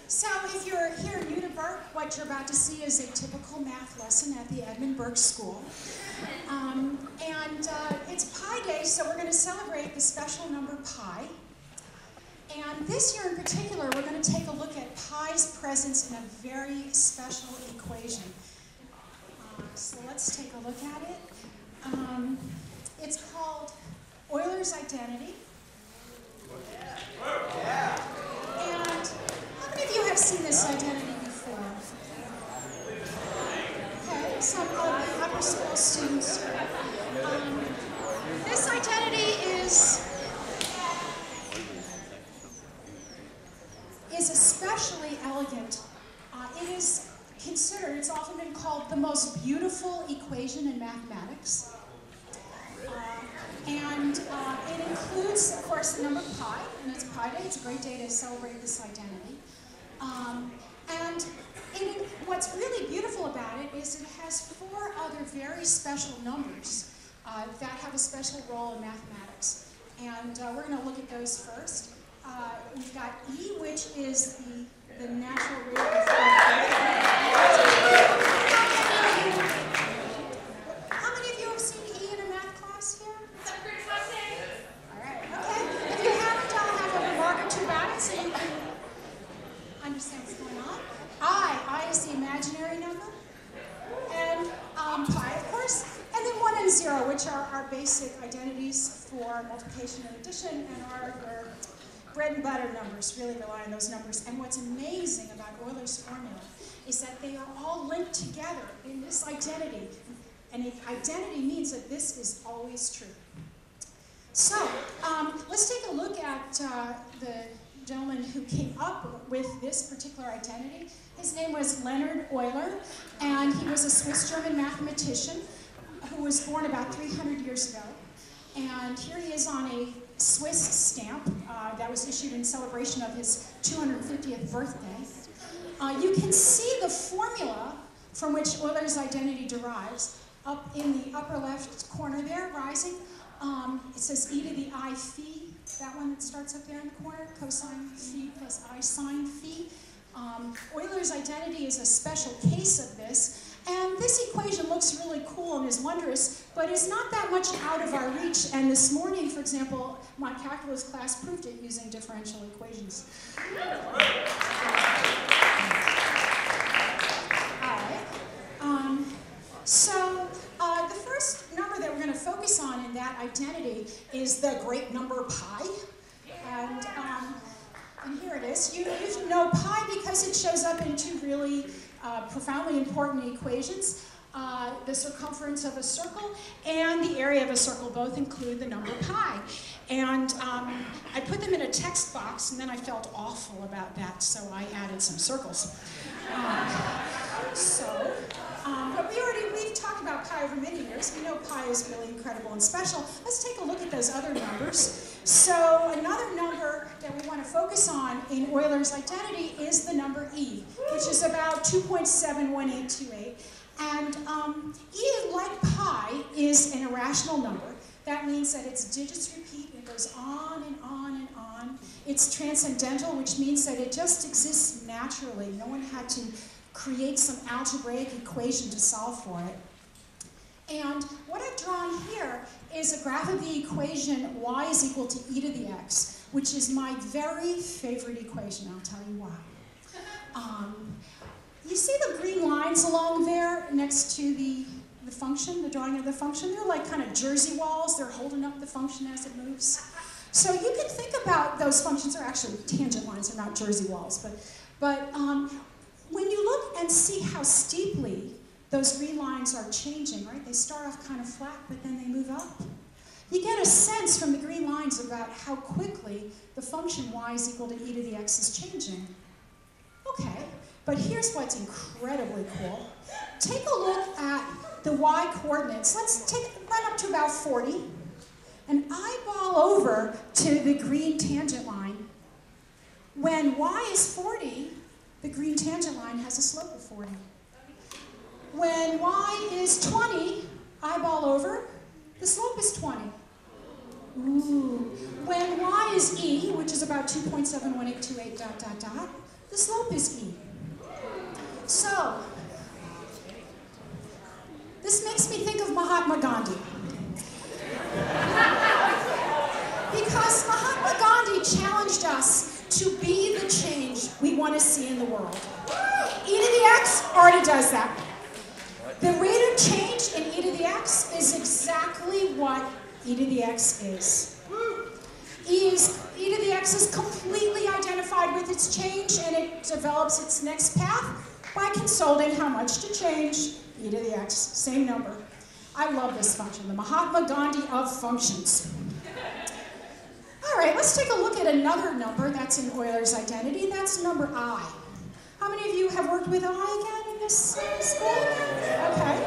So if you're here new to Burke, what you're about to see is a typical math lesson at the Edmund Burke School. It's Pi Day, so we're going to celebrate the special number pi. And this year in particular, we're going to take a look at pi's presence in a very special equation. So let's take a look at it. It's called Euler's identity. Yeah. And how many of you have seen this identity before? Okay, some of the upper school students. This identity is especially elegant. It is considered, it's often been called the most beautiful equation in mathematics. It includes, of course, the number pi, and it's Pi Day. It's a great day to celebrate this identity. What's really beautiful about it is it has 4 other very special numbers that have a special role in mathematics. And we're going to look at those first. We've got E, which is the natural rate of How many of you have seen E in a math class here? All right, okay. If you haven't, I'll have a remark or two about it so you can understand what's going on. I is the imaginary number, and pi, of course, and then 1 and 0, which are our basic identities for multiplication and addition, and are your bread and butter numbers, really rely on those numbers. And what's amazing about Euler's formula is that they are all linked together in this identity. And identity means that this is always true. So let's take a look at the gentleman who came up with this particular identity. His name was Leonhard Euler, and he was a Swiss-German mathematician who was born about 300 years ago. And here he is on a Swiss stamp that was issued in celebration of his 250th birthday. You can see the formula from which Euler's identity derives up in the upper left corner there, rising. It says e to the I phi, that one that starts up there in the corner, cosine phi plus I sine phi. Euler's identity is a special case of this. And this equation looks really cool and is wondrous, but is not that much out of our reach. And this morning, for example, my calculus class proved it using differential equations. All right. The first number that we're going to focus on in that identity is the great number pi. And here it is. You know pi because it shows up in 2 really profoundly important equations. The circumference of a circle and the area of a circle both include the number pi. And I put them in a text box, and then I felt awful about that, so I added some circles. But we've talked about pi over many years. We know pi is really incredible and special. Let's take a look at those other numbers. So another number that we want to focus on in Euler's identity is the number E, which is about 2.71828. And E, like pi, is an irrational number. That means that its digits repeat, and it goes on and on and on. It's transcendental, which means that it just exists naturally. No one had to create some algebraic equation to solve for it. And what I've drawn here is a graph of the equation y is equal to e to the x, which is my very favorite equation. I'll tell you why. You see the green lines along there next to the function, the drawing of the function? They're like kind of jersey walls. They're holding up the function as it moves. So you can think about those functions. They're actually tangent lines. They're not jersey walls. But when you look and see how steeply those green lines are changing, right? They start off kind of flat, but then they move up. You get a sense from the green lines about how quickly the function y is equal to e to the x is changing. Okay, but here's what's incredibly cool. Take a look at the y coordinates. Let's run up to about 40 and eyeball over to the green tangent line. When y is 40, the green tangent line has a slope of 40. When y is 20, eyeball over, the slope is 20. Ooh. When y is e, which is about 2.71828 ... the slope is e. So, this makes me think of Mahatma Gandhi. Because Mahatma Gandhi challenged us to be the change we want to see in the world. E to the x already does that. The rate of change in e to the x is exactly what e to the x is. E to the x is completely identified with its change, and it develops its next path by consulting how much to change e to the x, same number. I love this function, the Mahatma Gandhi of functions. All right, let's take a look at another number that's in Euler's identity. That's number I. How many of you have worked with I again in this school? Okay.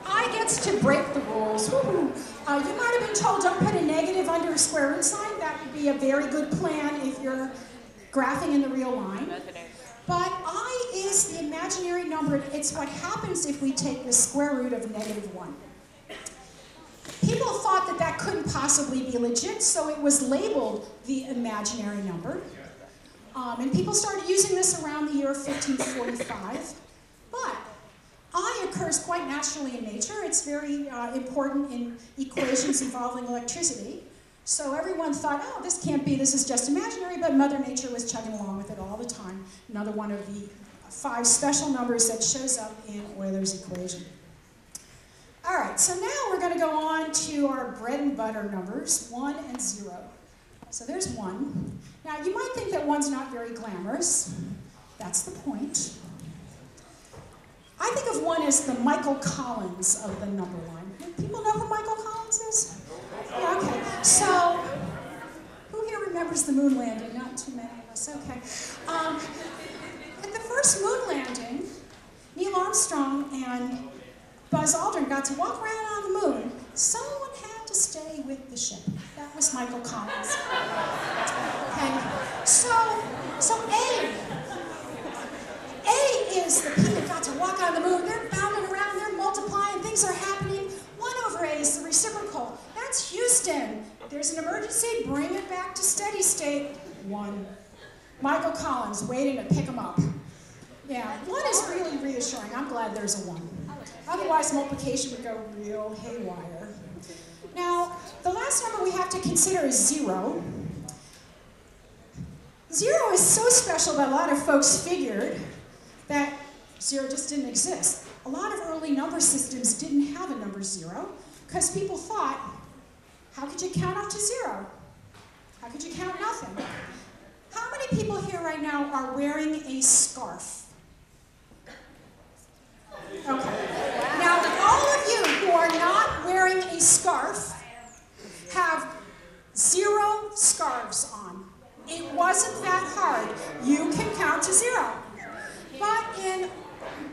I gets to break the rules. You might have been told don't put a negative under a square root sign. That would be a very good plan if you're graphing in the real line. But I is the imaginary number. It's what happens if we take the square root of -1. People thought that that couldn't possibly be legit, so it was labeled the imaginary number. And people started using this around the year 1545. But I occurs quite naturally in nature. It's very important in equations involving electricity. So everyone thought, oh, this can't be, this is just imaginary, but Mother Nature was chugging along with it all the time. Another one of the 5 special numbers that shows up in Euler's equation. All right, so now we're going to go on to our bread and butter numbers, 1 and 0. So there's 1. Now, you might think that 1's not very glamorous. That's the point. I think of 1 as the Michael Collins of the number line. People know who Michael Collins is? Yeah, okay. So, who here remembers the moon landing? Not too many of us. Okay. At the first moon landing, Neil Armstrong and Buzz Aldrin got to walk around on the moon. Someone had to stay with the ship. That was Michael Collins. Okay. So A is the people that got to walk on the moon. They're bounding around, they're multiplying, things are happening. 1 over A is the reciprocal. That's Houston. There's an emergency, bring it back to steady state. 1. Michael Collins waiting to pick him up. Yeah, 1 is really reassuring. I'm glad there's a 1. Otherwise, multiplication would go real haywire. Now, the last number we have to consider is 0. 0 is so special that a lot of folks figured that 0 just didn't exist. A lot of early number systems didn't have a number 0 because people thought, how could you count up to 0? How could you count nothing? How many people here right now are wearing a scarf? Okay. Now, all of you who are not wearing a scarf have 0 scarves on. It wasn't that hard. You can count to 0. But in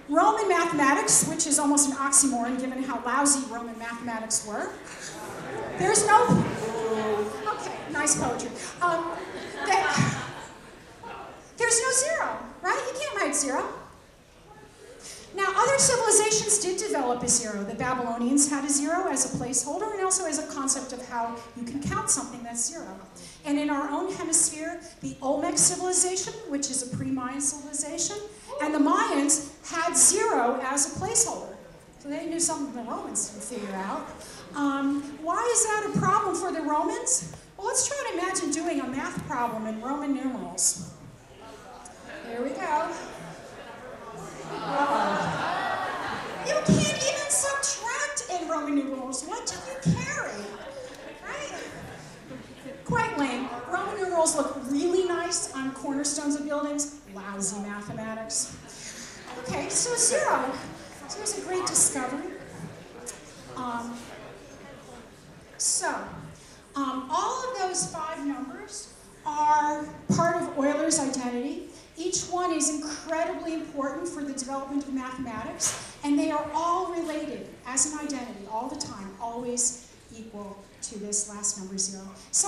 Roman mathematics, which is almost an oxymoron given how lousy Roman mathematics were, there's no... Okay, nice poetry. There's no 0, right? You can't write 0. Now, other civilizations did develop a 0. The Babylonians had a 0 as a placeholder and also as a concept of how you can count something that's 0. And in our own hemisphere, the Olmec civilization, which is a pre-Mayan civilization, and the Mayans had 0 as a placeholder. So they knew something the Romans didn't figure out. Why is that a problem for the Romans? Well, let's try to imagine doing a math problem in Roman numerals. Here we go. You can't even subtract in Roman numerals. What do you carry? Right? Quite lame. Roman numerals look really nice on cornerstones of buildings. Lousy mathematics. Okay, so 0. So there's a great discovery. All of those 5 numbers are part of Euler's identity. Each one is incredibly important for the development of mathematics, and they are all related as an identity all the time, always equal to this last number 0. So